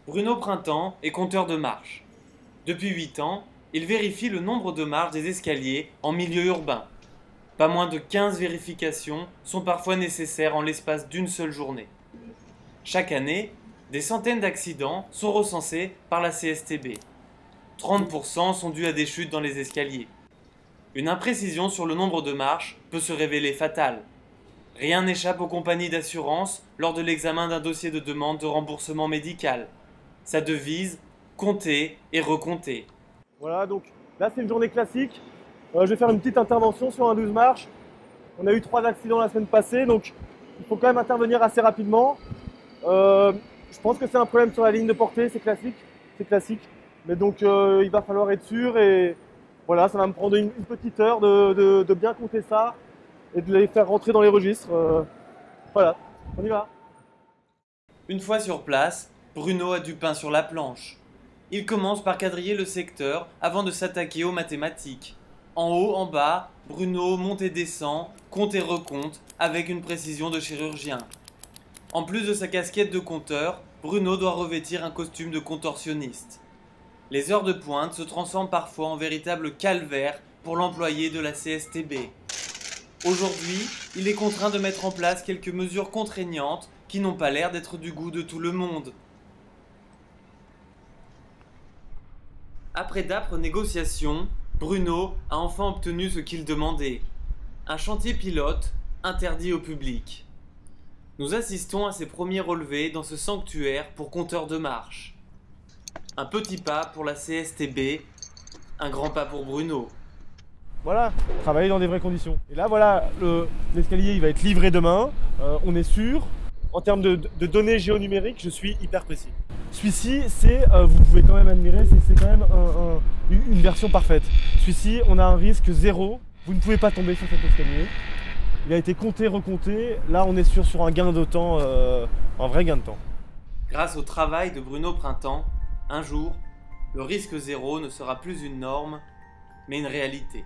Bruno Printemps est compteur de marches. Depuis 8 ans, il vérifie le nombre de marches des escaliers en milieu urbain. Pas moins de 15 vérifications sont parfois nécessaires en l'espace d'une seule journée. Chaque année, des centaines d'accidents sont recensés par la CSTB. 30% sont dus à des chutes dans les escaliers. Une imprécision sur le nombre de marches peut se révéler fatale. Rien n'échappe aux compagnies d'assurance lors de l'examen d'un dossier de demande de remboursement médical. Sa devise, compter et recompter. Voilà, donc là c'est une journée classique. Je vais faire une petite intervention sur un 12 marches. On a eu 3 accidents la semaine passée, donc il faut quand même intervenir assez rapidement. Je pense que c'est un problème sur la ligne de portée, c'est classique. Mais donc il va falloir être sûr et voilà, ça va me prendre une petite heure de bien compter ça et de les faire rentrer dans les registres. Voilà, on y va. Une fois sur place, Bruno a du pain sur la planche. Il commence par quadriller le secteur avant de s'attaquer aux mathématiques. En haut, en bas, Bruno monte et descend, compte et recompte avec une précision de chirurgien. En plus de sa casquette de compteur, Bruno doit revêtir un costume de contorsionniste. Les heures de pointe se transforment parfois en véritable calvaire pour l'employé de la CSTB. Aujourd'hui, il est contraint de mettre en place quelques mesures contraignantes qui n'ont pas l'air d'être du goût de tout le monde. Après d'âpres négociations, Bruno a enfin obtenu ce qu'il demandait. Un chantier pilote interdit au public. Nous assistons à ses premiers relevés dans ce sanctuaire pour compteurs de marche. Un petit pas pour la CSTB, un grand pas pour Bruno. Voilà, travailler dans des vraies conditions. Et là voilà, l'escalier il va être livré demain, on est sûr. En termes de données géonumériques, je suis hyper précis. Celui-ci, vous pouvez quand même admirer, c'est quand même une version parfaite. Celui-ci, on a un risque zéro, vous ne pouvez pas tomber sur cet escalier. Il a été compté, recompté, là on est sûr sur un gain de temps, un vrai gain de temps. Grâce au travail de Bruno Printemps, un jour, le risque zéro ne sera plus une norme, mais une réalité.